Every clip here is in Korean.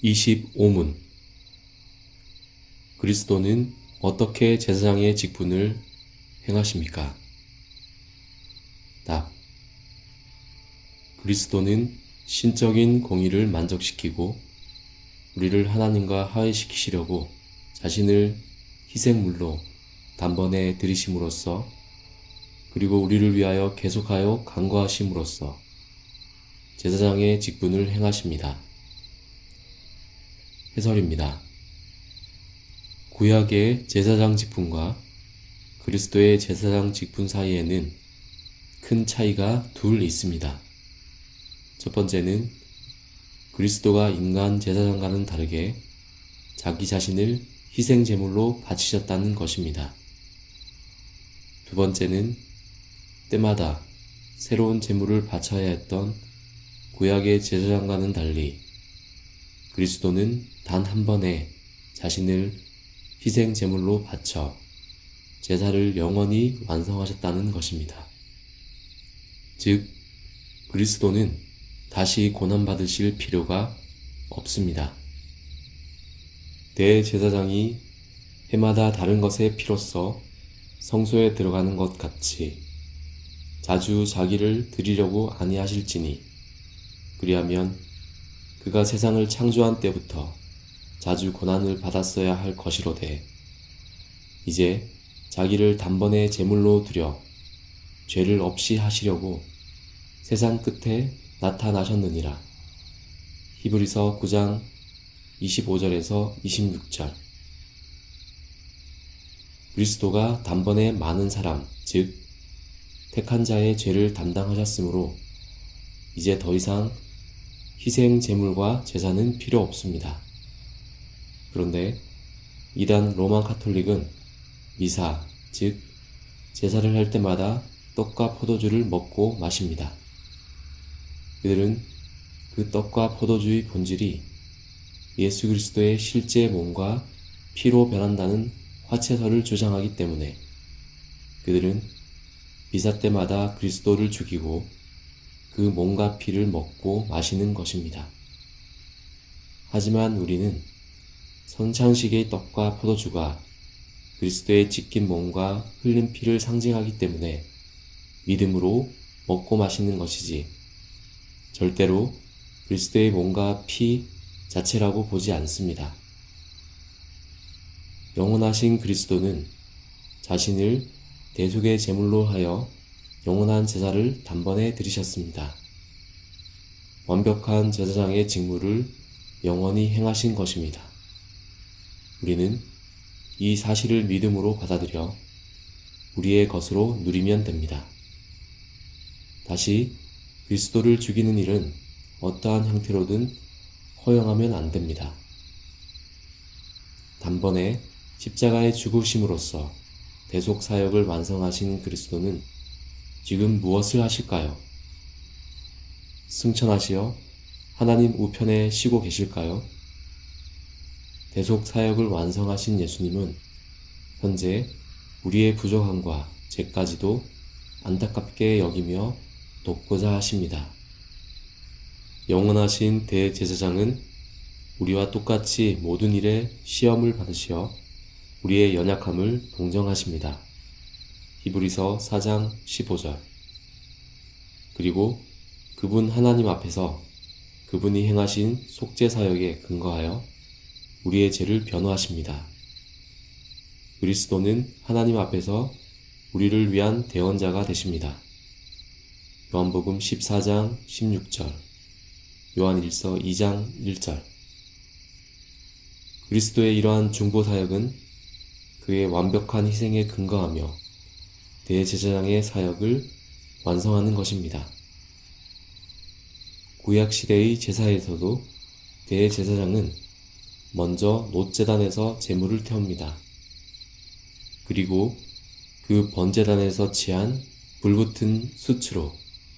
25문. 그리스도는 어떻게 제사장의 직분을 행하십니까? 답. 그리스도는 신적인 공의를 만족시키고 우리를 하나님과 화해시키시려고 자신을 희생물로 단번에 드리심으로써, 그리고 우리를 위하여 계속하여 간구하심으로써 제사장의 직분을 행하십니다. 해설입니다. 구약의 제사장 직분과 그리스도의 제사장 직분 사이에는 큰 차이가 둘 있습니다. 첫 번째는 그리스도가 인간 제사장과는 다르게 자기 자신을 희생 제물로 바치셨다는 것입니다. 두 번째는 때마다 새로운 제물을 바쳐야 했던 구약의 제사장과는 달리 그리스도는 단 한 번에 자신을 희생 제물로 바쳐 제사를 영원히 완성하셨다는 것입니다. 즉, 그리스도는 다시 고난받으실 필요가 없습니다. 대제사장이 해마다 다른 것의 피로써 성소에 들어가는 것 같이 자주 자기를 드리려고 아니하실지니, 그리하면 그가 세상을 창조한 때부터 자주 고난을 받았어야 할 것이로되 이제 자기를 단번에 제물로 드려 죄를 없이 하시려고 세상 끝에 나타나셨느니라. 히브리서 9장 25절에서 26절. 그리스도가 단번에 많은 사람, 즉 택한 자의 죄를 담당하셨으므로 이제 더 이상 희생 제물과 제사는 필요 없습니다. 그런데 이단 로마 카톨릭은 미사, 즉 제사를 할 때마다 떡과 포도주를 먹고 마십니다. 그들은 그 떡과 포도주의 본질이 예수 그리스도의 실제 몸과 피로 변한다는 화채설을 주장하기 때문에 그들은 미사 때마다 그리스도를 죽이고 그 몸과 피를 먹고 마시는 것입니다. 하지만 우리는 성찬식의 떡과 포도주가 그리스도의 찢긴 몸과 흘린 피를 상징하기 때문에 믿음으로 먹고 마시는 것이지 절대로 그리스도의 몸과 피 자체라고 보지 않습니다. 영원하신 그리스도는 자신을 대속의 제물로 하여 영원한 제사를 단번에 드리셨습니다. 완벽한 제사장의 직무를 영원히 행하신 것입니다. 우리는 이 사실을 믿음으로 받아들여 우리의 것으로 누리면 됩니다. 다시 그리스도를 죽이는 일은 어떠한 형태로든 허용하면 안 됩니다. 단번에 십자가의 죽으심으로써 대속 사역을 완성하신 그리스도는 지금 무엇을 하실까요? 승천하시어 하나님 우편에 쉬고 계실까요? 대속 사역을 완성하신 예수님은 현재 우리의 부족함과 죄까지도 안타깝게 여기며 돕고자 하십니다. 영원하신 대제사장은 우리와 똑같이 모든 일에 시험을 받으시어 우리의 연약함을 동정하십니다. 히브리서 4장 15절. 그리고 그분 하나님 앞에서 그분이 행하신 속죄 사역에 근거하여 우리의 죄를 변호하십니다. 그리스도는 하나님 앞에서 우리를 위한 대언자가 되십니다. 요한복음 14장 16절, 요한일서 2장 1절. 그리스도의 이러한 중보사역은 그의 완벽한 희생에 근거하며 대제사장의 사역을 완성하는 것입니다. 구약시대의 제사에서도 대제사장은 먼저 놋제단에서 제물을 태웁니다. 그리고 그 번제단에서 취한 불붙은 수치로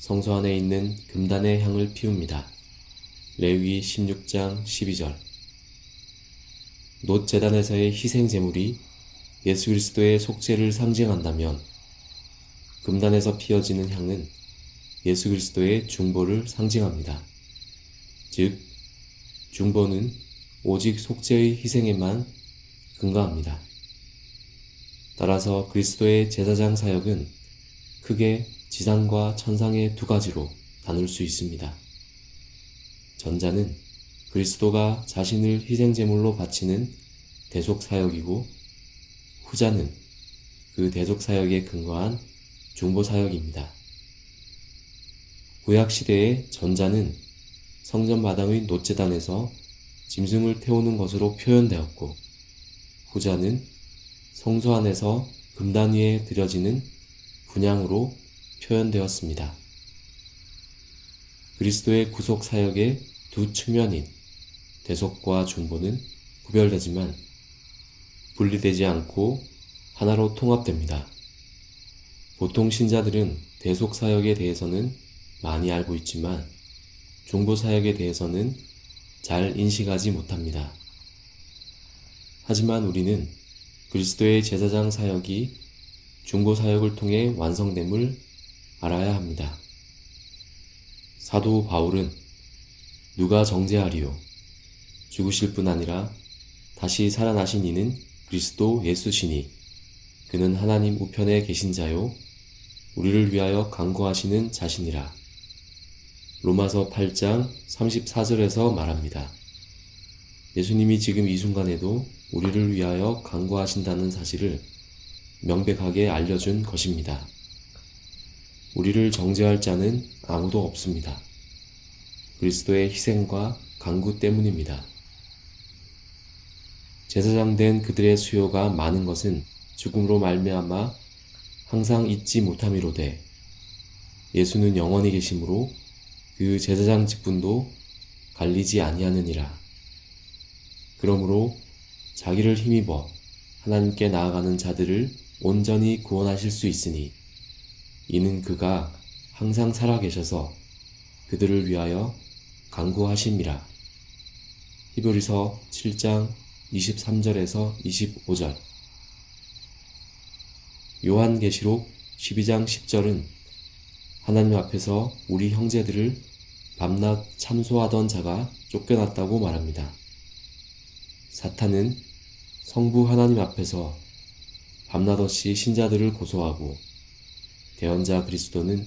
성소 안에 있는 금단의 향을 피웁니다. 레위기 16장 12절. 놋제단에서의 희생 제물이 예수 그리스도의 속죄를 상징한다면 금단에서 피어지는 향은 예수 그리스도의 중보를 상징합니다. 즉, 중보는 오직 속죄의 희생에만 근거합니다. 따라서 그리스도의 제사장 사역은 크게 지상과 천상의 두 가지로 나눌 수 있습니다. 전자는 그리스도가 자신을 희생제물로 바치는 대속사역이고, 후자는 그 대속사역에 근거한 중보사역입니다. 구약시대의 전자는 성전 마당의 놋제단에서 짐승을 태우는 것으로 표현되었고, 후자는 성소 안에서 금단 위에 드려지는 분향으로 표현되었습니다. 그리스도의 구속사역의 두 측면인 대속과 중보는 구별되지만 분리되지 않고 하나로 통합됩니다. 보통 신자들은 대속사역에 대해서는 많이 알고 있지만 중보사역에 대해서는 잘 인식하지 못합니다. 하지만 우리는 그리스도의 제사장 사역이 중보사역을 통해 완성됨을 알아야 합니다. 사도 바울은 누가 정죄하리요? 죽으실 뿐 아니라 다시 살아나신 이는 그리스도 예수시니 그는 하나님 우편에 계신 자요 우리를 위하여 간구하시는 자시니라. 로마서 8장 34절에서 말합니다. 예수님이 지금 이 순간에도 우리를 위하여 간구하신다는 사실을 명백하게 알려준 것입니다. 우리를 정죄할 자는 아무도 없습니다. 그리스도의 희생과 간구 때문입니다. 제사장 된 그들의 수요가 많은 것은 죽음으로 말미암아 항상 잊지 못함이로되, 예수는 영원히 계심으로 그 제사장 직분도 갈리지 아니하느니라. 그러므로 자기를 힘입어 하나님께 나아가는 자들을 온전히 구원하실 수 있으니 이는 그가 항상 살아계셔서 그들을 위하여 간구하심이라. 히브리서 7장 23절에서 25절. 요한계시록 12장 10절은 하나님 앞에서 우리 형제들을 밤낮 참소하던 자가 쫓겨났다고 말합니다. 사탄은 성부 하나님 앞에서 밤낮없이 신자들을 고소하고, 대언자 그리스도는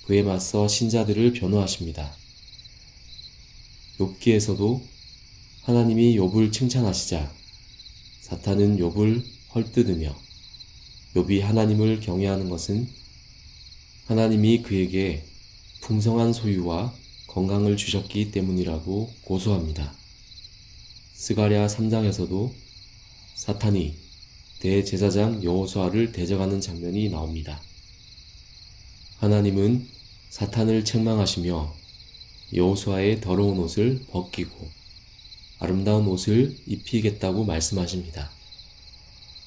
그에 맞서 신자들을 변호하십니다. 욥기에서도 하나님이 욥을 칭찬하시자 사탄은 욥을 헐뜯으며, 욥이 하나님을 경외하는 것은 하나님이 그에게 풍성한 소유와 건강을 주셨기 때문이라고 고소합니다. 스가랴 3장에서도 사탄이 대제사장 여호수아를 대적하는 장면이 나옵니다. 하나님은 사탄을 책망하시며 여호수아의 더러운 옷을 벗기고 아름다운 옷을 입히겠다고 말씀하십니다.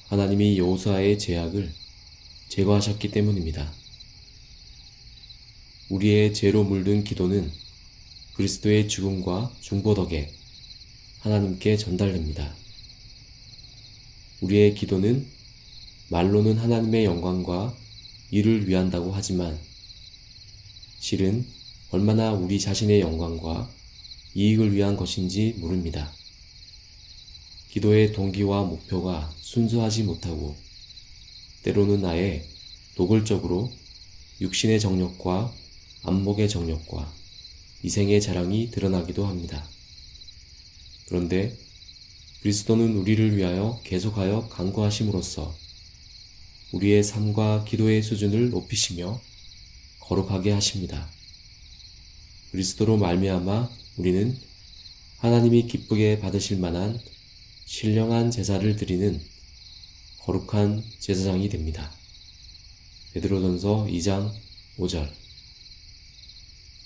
하나님이 여호수아의 죄악을 제거하셨기 때문입니다. 우리의 죄로 물든 기도는 그리스도의 죽음과 중보 덕에 하나님께 전달됩니다. 우리의 기도는 말로는 하나님의 영광과 일을 위한다고 하지만 실은 얼마나 우리 자신의 영광과 이익을 위한 것인지 모릅니다. 기도의 동기와 목표가 순수하지 못하고 때로는 아예 노골적으로 육신의 정욕과 안목의 정욕과 이생의 자랑이 드러나기도 합니다. 그런데 그리스도는 우리를 위하여 계속하여 간구하심으로써 우리의 삶과 기도의 수준을 높이시며 거룩하게 하십니다. 그리스도로 말미암아 우리는 하나님이 기쁘게 받으실 만한 신령한 제사를 드리는 거룩한 제사장이 됩니다. 베드로전서 2장 5절.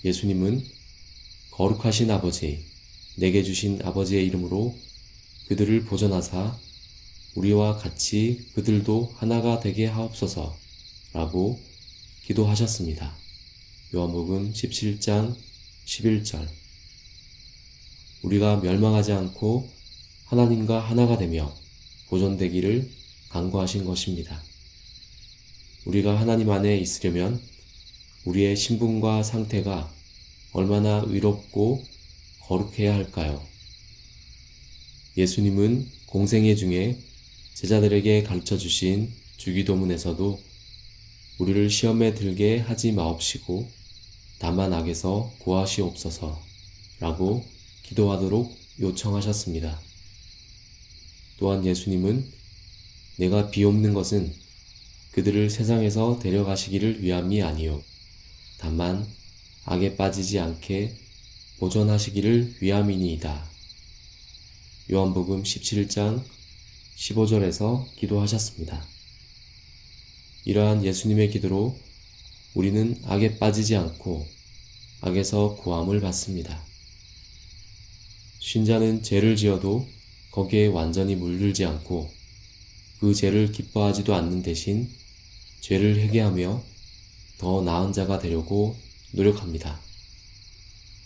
예수님은 거룩하신 아버지, 내게 주신 아버지의 이름으로 그들을 보전하사 우리와 같이 그들도 하나가 되게 하옵소서 라고 기도하셨습니다. 요한복음 17장 11절. 우리가 멸망하지 않고 하나님과 하나가 되며 보존되기를 간구하신 것입니다. 우리가 하나님 안에 있으려면 우리의 신분과 상태가 얼마나 의롭고 거룩해야 할까요? 예수님은 공생애 중에 제자들에게 가르쳐 주신 주기도문에서도 우리를 시험에 들게 하지 마옵시고 다만 악에서 구하시옵소서 라고 기도하도록 요청하셨습니다. 또한 예수님은 내가 비옵는 것은 그들을 세상에서 데려가시기를 위함이 아니요 다만 악에 빠지지 않게 보존하시기를 위함이니이다. 요한복음 17장 15절에서 기도하셨습니다. 이러한 예수님의 기도로 우리는 악에 빠지지 않고 악에서 구함을 받습니다. 신자는 죄를 지어도 거기에 완전히 물들지 않고 그 죄를 기뻐하지도 않는 대신 죄를 회개하며 더 나은 자가 되려고 노력합니다.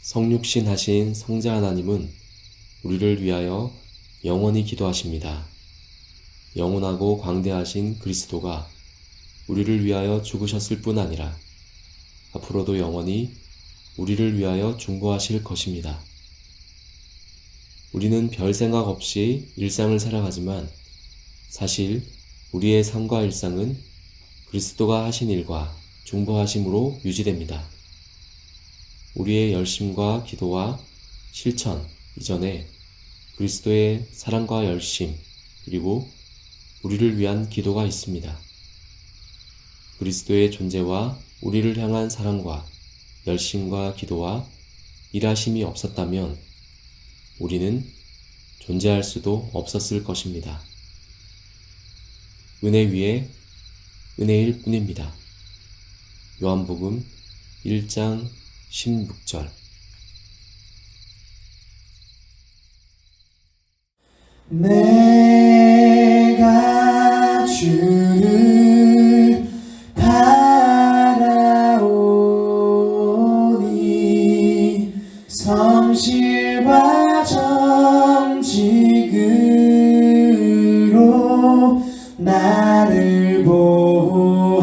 성육신 하신 성자 하나님은 우리를 위하여 영원히 기도하십니다. 영원하고 광대하신 그리스도가 우리를 위하여 죽으셨을 뿐 아니라 앞으로도 영원히 우리를 위하여 중보하실 것입니다. 우리는 별 생각 없이 일상을 살아가지만 사실 우리의 삶과 일상은 그리스도가 하신 일과 중보하심으로 유지됩니다. 우리의 열심과 기도와 실천 이전에 그리스도의 사랑과 열심 그리고 우리를 위한 기도가 있습니다. 그리스도의 존재와 우리를 향한 사랑과 열심과 기도와 일하심이 없었다면 우리는 존재할 수도 없었을 것입니다. 은혜 위에 은혜일 뿐입니다. 요한복음 1장 16절. 내가 주를 바라오니 성실과 정직으로 나를 보호하소서.